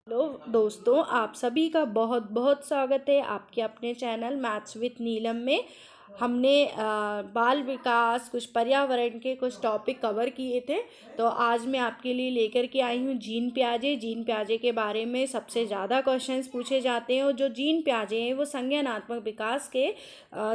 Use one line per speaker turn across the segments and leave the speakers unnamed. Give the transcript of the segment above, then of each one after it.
Hello दोस्तों, आप सभी का बहुत बहुत स्वागत है आपके अपने चैनल मैथ्स विथ नीलम में। हमने बाल विकास, कुछ पर्यावरण के कुछ टॉपिक कवर किए थे। तो आज मैं आपके लिए लेकर के आई हूँ जीन प्याजे के बारे में सबसे ज़्यादा क्वेश्चंस पूछे जाते हैं। और जो जीन प्याजे हैं वो संज्ञानात्मक विकास के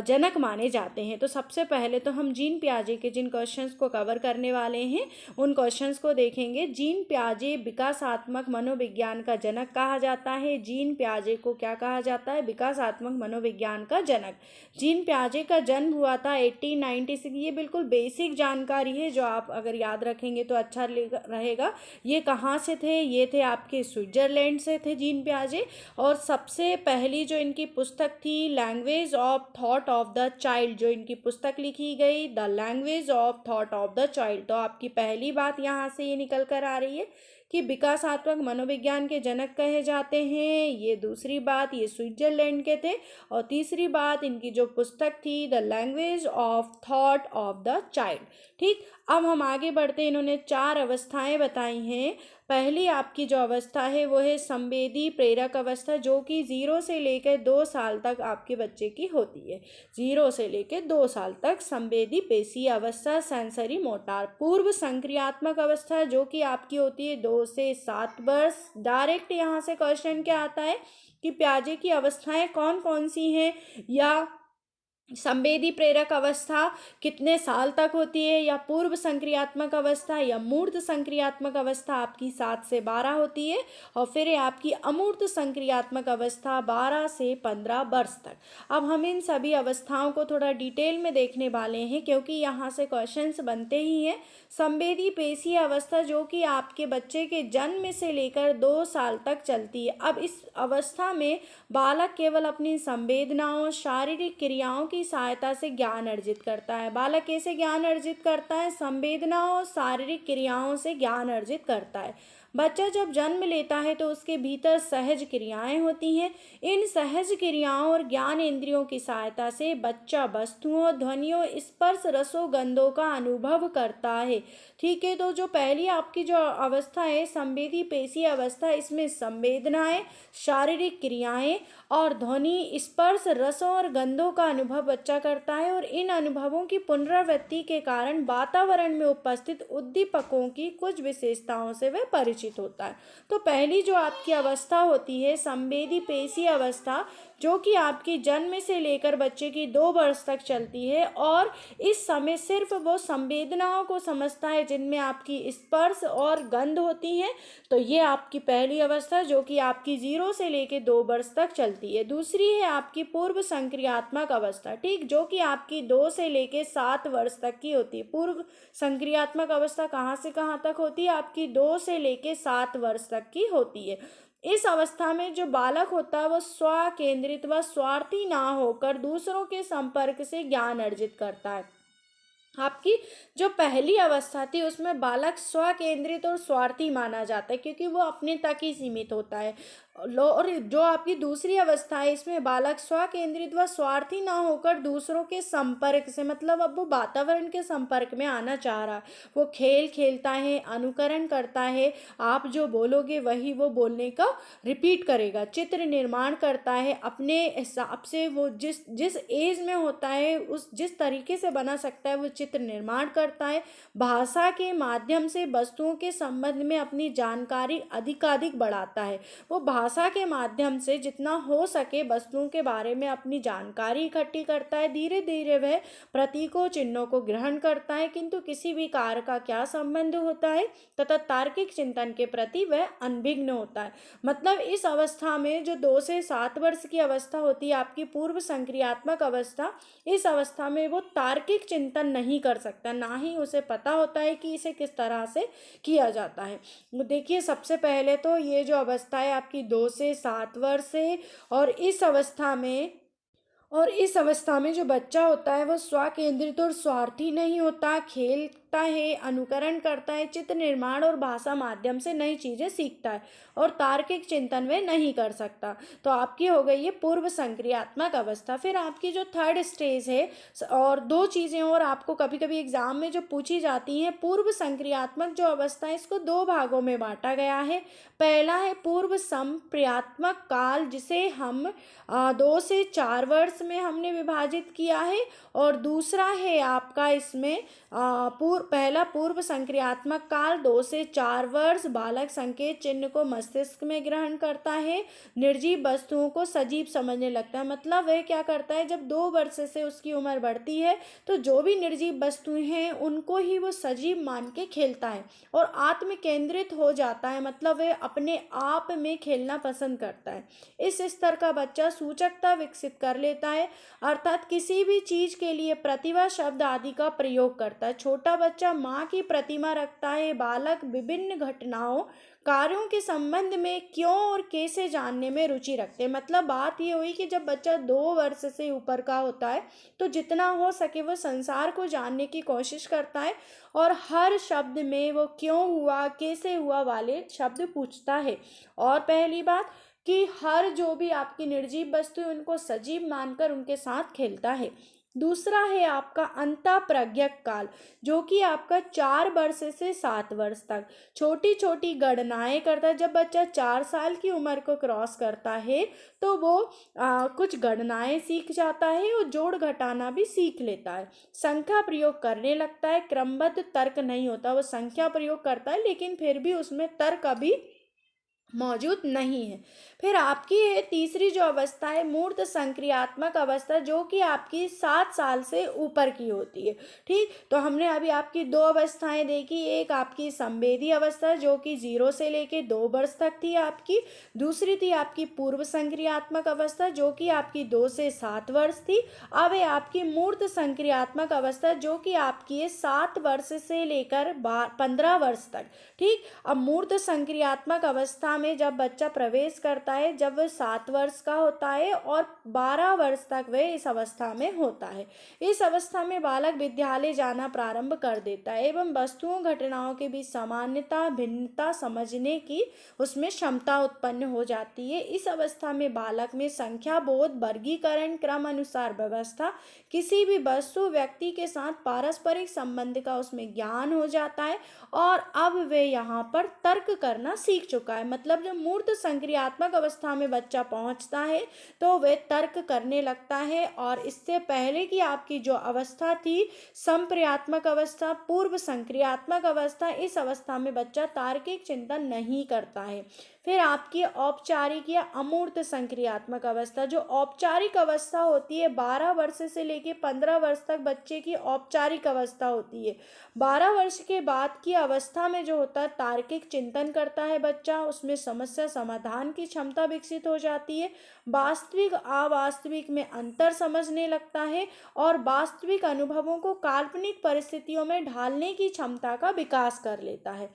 जनक माने जाते हैं। तो सबसे पहले तो हम जीन प्याजे के जिन क्वेश्चंस को कवर करने वाले हैं उन क्वेश्चंस को देखेंगे। जीन प्याजे विकासात्मक मनोविज्ञान का जनक कहा जाता है। जीन प्याजे को क्या कहा जाता है? विकासात्मक मनोविज्ञान का जनक। जीन प्याजे का जन्म हुआ था 1896। ये बिल्कुल बेसिक जानकारी है जो आप अगर याद रखेंगे तो अच्छा रहेगा। ये कहाँ से थे? ये थे आपके स्विट्जरलैंड से थे जीन प्याजे। और सबसे पहली जो इनकी पुस्तक थी language of thought of the child, जो इनकी पुस्तक लिखी गई the language of thought of the child. तो आपकी पहली बात यहाँ से ये निकल कर आ रही है कि विकासात्मक मनोविज्ञान के जनक कहे जाते हैं। ये दूसरी बात, ये स्विट्जरलैंड के थे। और तीसरी बात, इनकी जो पुस्तक थी the language of thought of the child. ठीक, अब हम आगे बढ़ते हैं। इन्होंने 4 अवस्थाएं बताई हैं। पहली आपकी जो अवस्था है वो है संवेदी प्रेरक अवस्था, जो कि 0 से लेकर 2 साल तक आपके बच्चे की होती है। 0 से लेकर 2 साल तक संवेदी पेशीय अवस्था, सेंसरी मोटार। पूर्व संक्रियात्मक अवस्था जो कि आपकी होती है 2 से 7 वर्ष। डायरेक्ट यहाँ से क्वेश्चन क्या आता है कि प्याजे की अवस्थाएं कौन कौन सी हैं, या संवेदी प्रेरक अवस्था कितने साल तक होती है, या पूर्व संक्रियात्मक अवस्था या मूर्त संक्रियात्मक अवस्था आपकी 7 से 12 होती है। और फिर है आपकी अमूर्त संक्रियात्मक अवस्था 12 से 15 वर्ष तक। अब हम इन सभी अवस्थाओं को थोड़ा डिटेल में देखने वाले हैं क्योंकि यहाँ से क्वेश्चंस बनते ही हैं। संवेदी पेशीय अवस्था जो कि आपके बच्चे के जन्म से लेकर 2 साल तक चलती है। अब इस अवस्था में बालक केवल अपनी संवेदनाओं, शारीरिक क्रियाओं की सहायता से ज्ञान अर्जित करता है। बालक कैसे ज्ञान अर्जित करता है? संवेदनाओं, शारीरिक क्रियाओं से ज्ञान अर्जित करता है। बच्चा जब जन्म लेता है तो उसके भीतर सहज क्रियाएं होती हैं। इन सहज क्रियाओं और ज्ञान इंद्रियों की सहायता से बच्चा वस्तुओं, ध्वनियों, स्पर्श, रसों, गंधों का अनुभव करता है। ठीक है, तो जो पहली आपकी जो अवस्था है संवेदी पेशीय अवस्था, इसमें संवेदनाएं, शारीरिक क्रियाएं और ध्वनि, स्पर्श, रसों और गंधों का अनुभव बच्चा करता है। और इन अनुभवों की पुनरावृत्ति के कारण वातावरण में उपस्थित उद्दीपकों की कुछ विशेषताओं से वह परिचित होता है। तो पहली जो आपकी अवस्था होती है संवेदी पेशीय अवस्था, जो कि आपकी जन्म से लेकर बच्चे की 2 वर्ष तक चलती है। और इस समय सिर्फ वो संवेदनाओं को समझता है जिनमें आपकी स्पर्श और गंध होती हैं। तो ये आपकी पहली अवस्था जो कि आपकी 0 से लेकर 2 वर्ष तक चलती है। दूसरी है आपकी पूर्व संक्रियात्मक अवस्था, ठीक, जो कि आपकी 2 से लेकर 7 वर्ष तक की होती है। पूर्व संक्रियात्मक अवस्था कहाँ से कहाँ तक होती है? आपकी 2 से लेकर 7 वर्ष तक की होती है। इस अवस्था में जो बालक होता है वो स्व केंद्रित व स्वार्थी ना होकर दूसरों के संपर्क से ज्ञान अर्जित करता है। आपकी जो पहली अवस्था थी उसमें बालक स्व केंद्रित और स्वार्थी माना जाता है क्योंकि वो अपने तक ही सीमित होता है। और जो आपकी दूसरी अवस्था है इसमें बालक स्व केंद्रित व स्वार्थी ना होकर दूसरों के संपर्क से, मतलब अब वो वातावरण के संपर्क में आना चाह रहा है। वो खेल खेलता है, अनुकरण करता है, आप जो बोलोगे वही वो बोलने का रिपीट करेगा। चित्र निर्माण करता है अपने हिसाब से, वो जिस जिस एज में होता है उस जिस तरीके से बना सकता है वो चित्र निर्माण करता है। भाषा के माध्यम से वस्तुओं के संबंध में अपनी जानकारी अधिकाधिक बढ़ाता है। वो भाषा के माध्यम से जितना हो सके वस्तुओं के बारे में अपनी जानकारी इकट्ठी करता है। धीरे धीरे वह प्रतीकों, चिन्हों को ग्रहण करता है, किंतु किसी भी कार्य का क्या संबंध होता है तथा तार्किक चिंतन के प्रति वह अनभिज्ञ होता है। मतलब इस अवस्था में जो 2 से 7 वर्ष की अवस्था होती है आपकी पूर्व संक्रियात्मक अवस्था, इस अवस्था में वो तार्किक चिंतन नहीं कर सकता, ना ही उसे पता होता है कि इसे किस तरह से किया जाता है। देखिए, सबसे पहले तो ये जो अवस्था है आपकी 2 से 7 वर्ष है। और इस अवस्था में जो बच्चा होता है वो स्व केंद्रित और स्वार्थी नहीं होता, खेल सीखता है, अनुकरण करता है, चित्र निर्माण और भाषा माध्यम से नई चीज़ें सीखता है और तार्किक चिंतन वे नहीं कर सकता। तो आपकी हो गई है पूर्व संक्रियात्मक अवस्था। फिर आपकी जो थर्ड स्टेज है, और दो चीज़ें और आपको कभी कभी एग्जाम में जो पूछी जाती हैं, पूर्व संक्रियात्मक जो अवस्था है इसको दो भागों में बांटा गया है। पहला है पूर्व संप्रियात्मक काल, जिसे हम 2 से 4 वर्ष में हमने विभाजित किया है, और दूसरा है आपका इसमें पहला पूर्व संक्रियात्मक काल 2 से 4 वर्ष, बालक संकेत चिन्ह को मस्तिष्क में ग्रहण करता है, निर्जीव वस्तुओं को सजीव समझने लगता है। मतलब वह क्या करता है, जब 2 वर्ष से उसकी उम्र बढ़ती है तो जो भी निर्जीव वस्तुएं हैं उनको ही वो सजीव मान के खेलता है और आत्म केंद्रित हो जाता है। मतलब वह अपने आप में खेलना पसंद करता है। इस स्तर का बच्चा सूचकता विकसित कर लेता है, अर्थात किसी भी चीज के लिए प्रतिभा शब्द आदि का प्रयोग करता है। छोटा बच्चा माँ की प्रतिमा रखता है। बालक विभिन्न घटनाओं कार्यों के संबंध में क्यों और कैसे जानने में रुचि रखते हैं। मतलब बात ये हुई कि जब बच्चा 2 वर्ष से ऊपर का होता है तो जितना हो सके वो संसार को जानने की कोशिश करता है और हर शब्द में वो क्यों हुआ, कैसे हुआ वाले शब्द पूछता है। और पहली बात कि हर जो भी आपकी निर्जीव वस्तु है उनको सजीव मानकर उनके साथ खेलता है। दूसरा है आपका अंतःप्रज्ञक काल, जो कि आपका 4 वर्ष से 7 वर्ष तक छोटी छोटी गणनाएं करता है। जब बच्चा 4 साल की उम्र को क्रॉस करता है तो वो कुछ गणनाएं सीख जाता है और जोड़ घटाना भी सीख लेता है। संख्या प्रयोग करने लगता है, क्रमबद्ध तर्क नहीं होता, वो संख्या प्रयोग करता है लेकिन फिर भी उसमें तर्क अभी मौजूद नहीं है। फिर आपकी है तीसरी जो अवस्था है मूर्त संक्रियात्मक अवस्था, जो कि आपकी 7 साल से ऊपर की होती है। ठीक, तो हमने अभी आपकी 2 अवस्थाएं देखी। एक आपकी संवेदी अवस्था जो कि 0 से लेके 2 वर्ष तक थी आपकी। दूसरी थी आपकी पूर्व संक्रियात्मक अवस्था जो कि आपकी 2 से 7 वर्ष थी। अब है आपकी मूर्त संक्रियात्मक अवस्था जो कि आपकी है 7 वर्ष से लेकर 15 वर्ष तक। ठीक, अब मूर्त संक्रियात्मक अवस्था में जब बच्चा प्रवेश करता है, जब वह 7 वर्ष का होता है और 12 वर्ष तक वह इस अवस्था में होता है। इस अवस्था में बालक विद्यालय जाना प्रारंभ कर देता है एवं वस्तुओं घटनाओं के बीच समानता भिन्नता समझने की उसमें क्षमता उत्पन्न हो जाती है। इस अवस्था में बालक में संख्या बोध, वर्गीकरण, क्रम अनुसार व्यवस्था, किसी भी वस्तु व्यक्ति के साथ पारस्परिक संबंध का उसमें ज्ञान हो जाता है और अब वे यहाँ पर तर्क करना सीख चुका है। मतलब जब मूर्त संक्रियात्मक अवस्था में बच्चा पहुँचता है तो वे तर्क करने लगता है। और इससे पहले की आपकी जो अवस्था थी संप्रियात्मक अवस्था, पूर्व संक्रियात्मक अवस्था, इस अवस्था में बच्चा तार्किक चिंतन नहीं करता है। फिर आपकी औपचारिक या अमूर्त संक्रियात्मक अवस्था, जो औपचारिक अवस्था होती है 12 वर्ष से लेकर 15 वर्ष तक बच्चे की औपचारिक अवस्था होती है। 12 वर्ष के बाद की अवस्था में जो होता है तार्किक चिंतन करता है बच्चा, उसमें समस्या समाधान की क्षमता विकसित हो जाती है, वास्तविक अवास्तविक में अंतर समझने लगता है और वास्तविक अनुभवों को काल्पनिक परिस्थितियों में ढालने की क्षमता का विकास कर लेता है।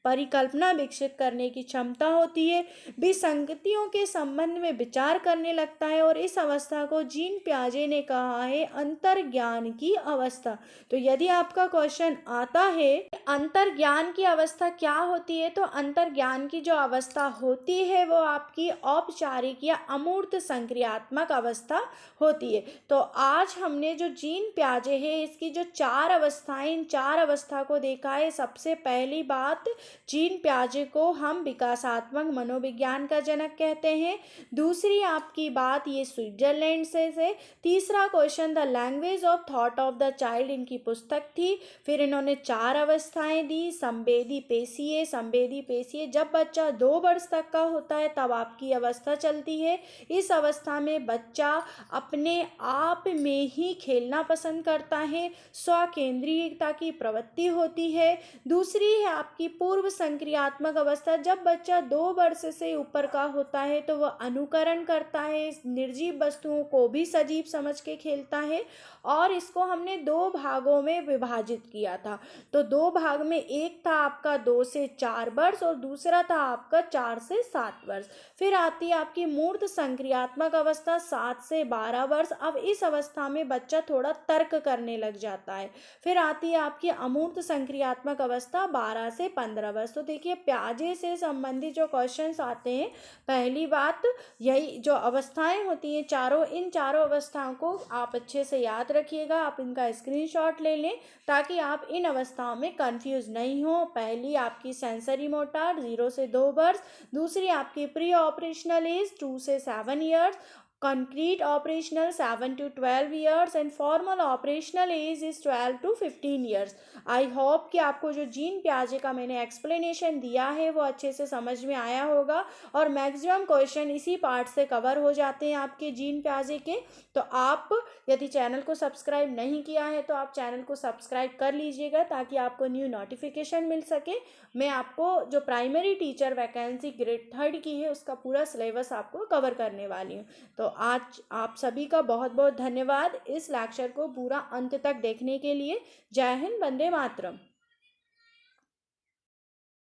परिकल्पना विकसित करने की क्षमता होती है, विसंगतियों के संबंध में विचार करने लगता है और इस अवस्था को जीन पियाजे ने कहा है अंतर्ज्ञान की अवस्था। तो यदि आपका क्वेश्चन आता है अंतर्ज्ञान की अवस्था क्या होती है, तो अंतर्ज्ञान की जो अवस्था होती है वो आपकी औपचारिक या अमूर्त संक्रियात्मक अवस्था होती है। तो आज हमने जो जीन पियाजे है इसकी जो 4 अवस्थाएं, इन 4 अवस्था को देखा है। सबसे पहली बात, जीन पियाजे को हम विकासात्मक मनोविज्ञान का जनक कहते हैं। दूसरी आपकी बात ये स्विट्जरलैंड से है। तीसरा question the language of thought of the child इनकी पुस्तक थी। फिर इन्होंने 4 अवस्थाएं दी। संवेदी पेशीय, संवेदी पेशीय जब बच्चा 2 वर्ष तक का होता है तब आपकी अवस्था चलती है। इस अवस्था में बच्चा अपने आप में ही खेलना पसंद करता है, स्वकेंद्रीयता की प्रवृत्ति होती है। दूसरी है आपकी पूर्व पूर्व संक्रियात्मक अवस्था, जब बच्चा 2 वर्ष से ऊपर का होता है तो वह अनुकरण करता है, निर्जीव वस्तुओं को भी सजीव समझ के खेलता है। और इसको हमने 2 भागों में विभाजित किया था। तो 2 भाग में एक था आपका 2 से 4 वर्ष और दूसरा था आपका 4 से 7 वर्ष। फिर आती है आपकी मूर्त संक्रियात्मक अवस्था 7 से 12 वर्ष। अब इस अवस्था में बच्चा थोड़ा तर्क करने लग जाता है। फिर आती है आपकी अमूर्त संक्रियात्मक अवस्था 12 से 15 वर्ष। तो देखिए प्याजे से संबंधित जो क्वेश्चंस आते हैं, पहली बात यही जो अवस्थाएं होती हैं चारों, इन चारों अवस्थाओं को आप अच्छे से याद रखिएगा। आप इनका स्क्रीनशॉट ले लें ताकि आप इन अवस्थाओं में कंफ्यूज नहीं हो। पहली आपकी सेंसरी मोटर 0 से 2 वर्ष, दूसरी आपकी प्री ऑपरेशनल एज 2 से 7 years, concrete operational 7 to 12 years and formal operational age is 12 to 15 years। I hope कि आपको जो जीन पियाजे का मैंने एक्सप्लेनेशन दिया है वो अच्छे से समझ में आया होगा और मैक्सिमम क्वेश्चन इसी पार्ट से कवर हो जाते हैं आपके जीन पियाजे के। तो आप यदि चैनल को सब्सक्राइब नहीं किया है तो आप चैनल को सब्सक्राइब कर लीजिएगा ताकि आपको न्यू नोटिफिकेशन मिल सके। मैं आपको जो प्राइमरी टीचर वैकेंसी ग्रेड 3 की है उसका पूरा सिलेबस आपको कवर करने वाली हूँ। तो आज आप सभी का बहुत बहुत धन्यवाद इस लेक्चर को पूरा अंत तक देखने के लिए। जय हिंद, वंदे मातरम।